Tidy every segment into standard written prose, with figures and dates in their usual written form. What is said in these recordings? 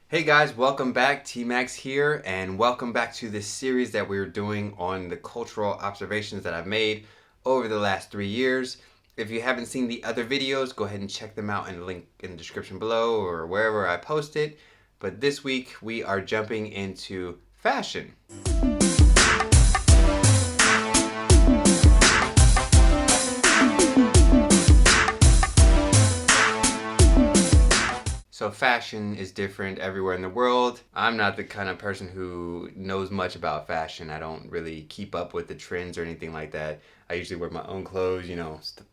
Hey guys, welcome back. TMax here, and welcome back to this series that we're doing on the cultural observations that I've made over the last 3 years. If you haven't seen the other videos, go ahead and check them out in the link in the description below or wherever I post it. But this week we are jumping into fashion. So fashion is different everywhere in the world. I'm not the kind of person who knows much about fashion. I don't really keep up with the trends or anything like that. I usually wear my own clothes,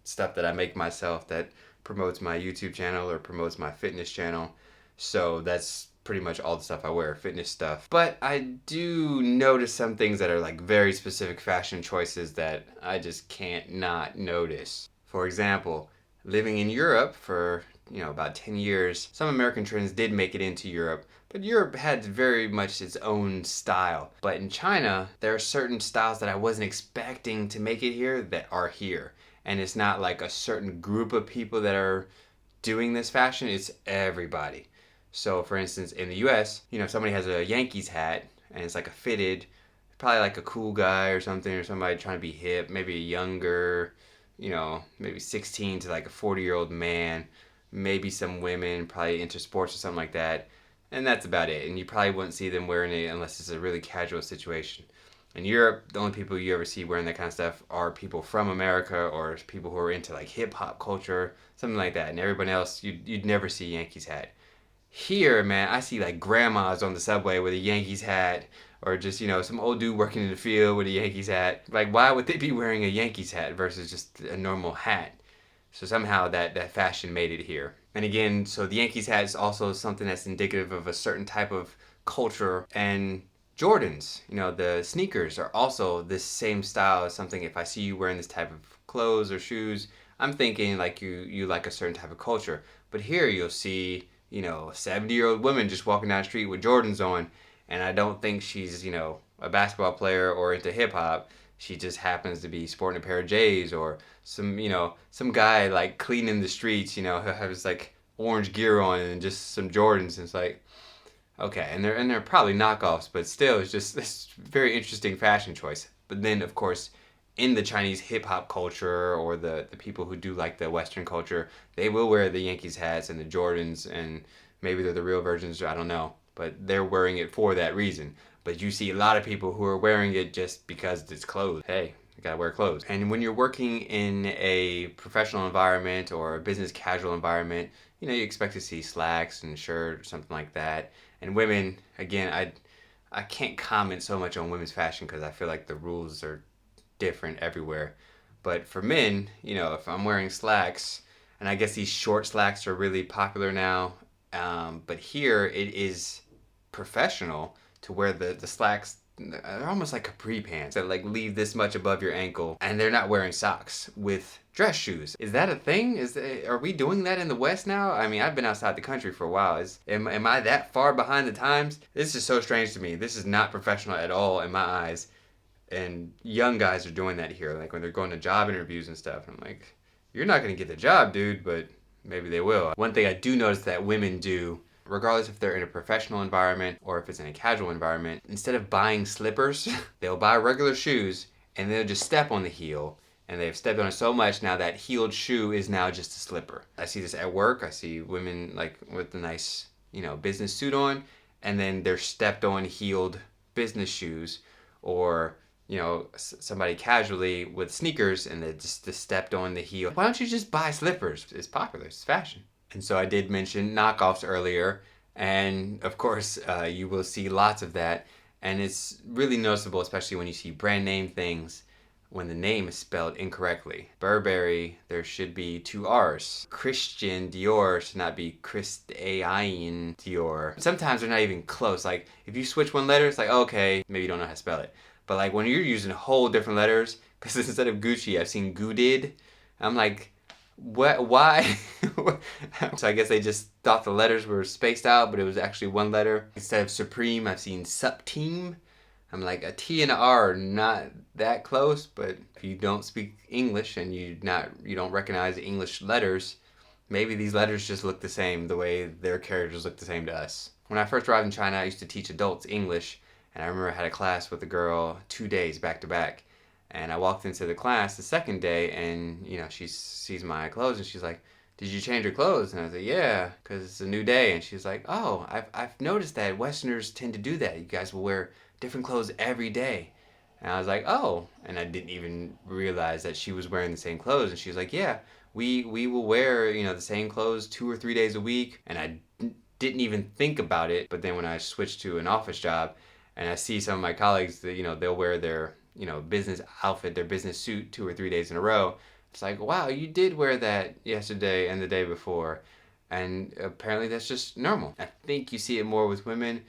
stuff that I make myself that promotes my YouTube channel or promotes my fitness channel. So that's pretty much all the stuff I wear, fitness stuff. But I do notice some things that are like very specific fashion choices that I just can't not notice. For example, living in Europe for about 10 years, some American trends did make it into Europe, but Europe had very much its own style. But in China, there are certain styles that I wasn't expecting to make it here that are here. And it's not like a certain group of people that are doing this fashion, it's everybody. So for instance, in the US, somebody has a Yankees hat and it's like a fitted, probably like a cool guy or something, or somebody trying to be hip, maybe a younger, maybe 16 to like a 40-year-old man, maybe some women probably into sports or something like that, and that's about it. And you probably wouldn't see them wearing it unless it's a really casual situation. In Europe, the only people you ever see wearing that kind of stuff are people from America or people who are into like hip hop culture, something like that. And everyone else, you'd never see Yankees hat. Here, man, I see like grandmas on the subway with a Yankees hat, or just some old dude working in the field with a Yankees hat. Like, why would they be wearing a Yankees hat versus just a normal hat? So somehow that fashion made it here. And again, so the Yankees hat is also something that's indicative of a certain type of culture. And Jordans, the sneakers are also this same style as something. If I see you wearing this type of clothes or shoes, I'm thinking like you like a certain type of culture. But here you'll see, a 70-year-old woman just walking down the street with Jordans on. And I don't think she's, a basketball player or into hip hop. She just happens to be sporting a pair of J's, or some guy like cleaning the streets, he'll have his like orange gear on and just some Jordans, and it's like, okay, and they're probably knockoffs, but still, it's just this very interesting fashion choice. But then, of course, in the Chinese hip hop culture, or the people who do like the Western culture, they will wear the Yankees hats and the Jordans, and maybe they're the real versions, I don't know, but they're wearing it for that reason. But you see a lot of people who are wearing it just because it's clothes. Hey, you gotta wear clothes. And when you're working in a professional environment or a business casual environment, you expect to see slacks and shirt or something like that. And women, again, I can't comment so much on women's fashion because I feel like the rules are different everywhere. But for men, if I'm wearing slacks, and I guess these short slacks are really popular now, but here it is professional to wear the slacks. They're almost like capri pants that like leave this much above your ankle, and they're not wearing socks with dress shoes. Is that a thing? Are we doing that in the West now? I mean, I've been outside the country for a while. Am I that far behind the times? This is so strange to me. This is not professional at all in my eyes. And young guys are doing that here, like when they're going to job interviews and stuff. I'm like, you're not gonna get the job, dude, but maybe they will. One thing I do notice that women do, regardless if they're in a professional environment or if it's in a casual environment, instead of buying slippers, they'll buy regular shoes and they'll just step on the heel. And they've stepped on it so much now that heeled shoe is now just a slipper. I see this at work. I see women like with a nice, business suit on, and then they're stepped on heeled business shoes, or somebody casually with sneakers and they just stepped on the heel. Why don't you just buy slippers? It's popular, it's fashion. And so I did mention knockoffs earlier, and of course you will see lots of that, and it's really noticeable, especially when you see brand name things when the name is spelled incorrectly. Burberry, there should be 2 R's. Christian Dior should not be Christian Dior. Sometimes they're not even close. Like if you switch one letter, it's like, okay, maybe you don't know how to spell it. But like when you're using whole different letters, because instead of Gucci, I've seen Goodid. I'm like, what? Why? So I guess they just thought the letters were spaced out, but it was actually one letter. Instead of Supreme, I've seen Supteam. I'm like, a T and a R are not that close, but if you don't speak English and you don't recognize English letters, maybe these letters just look the same the way their characters look the same to us. When I first arrived in China, I used to teach adults English, and I remember I had a class with a girl 2 days back to back. And I walked into the class the second day, and she sees my clothes, and she's like, "Did you change your clothes?" And I was like, "Yeah, because it's a new day." And she's like, "Oh, I've noticed that Westerners tend to do that. You guys will wear different clothes every day." And I was like, "Oh," and I didn't even realize that she was wearing the same clothes. And she was like, "Yeah, we will wear the same clothes 2 or 3 days a week." And I didn't even think about it. But then when I switched to an office job, and I see some of my colleagues that they'll wear their business outfit, their business suit 2 or 3 days in a row. It's like, wow, you did wear that yesterday and the day before. And apparently that's just normal. I think you see it more with women.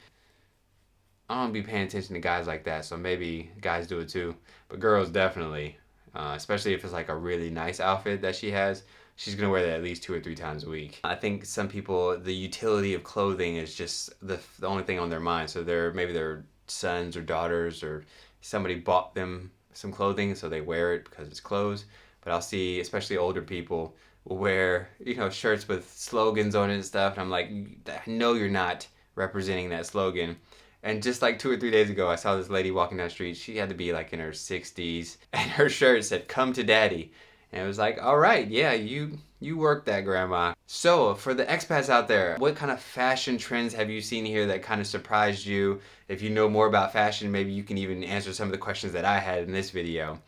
I don't be paying attention to guys like that, so maybe guys do it too. But girls definitely, especially if it's like a really nice outfit that she has, she's gonna wear that at least 2 or 3 times a week. I think some people, the utility of clothing is just the only thing on their mind. So maybe their sons or daughters or somebody bought them some clothing, so they wear it because it's clothes. But I'll see, especially older people, will wear shirts with slogans on it and stuff, and I'm like, I know you're not representing that slogan. And just like 2 or 3 days ago, I saw this lady walking down the street. She had to be like in her 60s, and her shirt said, "Come to Daddy." And it was like, all right, yeah, you work that, Grandma. So for the expats out there, what kind of fashion trends have you seen here that kind of surprised you? If you know more about fashion, maybe you can even answer some of the questions that I had in this video.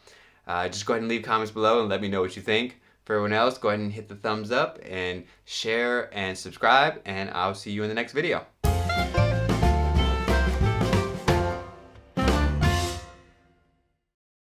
Just go ahead and leave comments below and let me know what you think. For everyone else, go ahead and hit the thumbs up and share and subscribe, and I'll see you in the next video.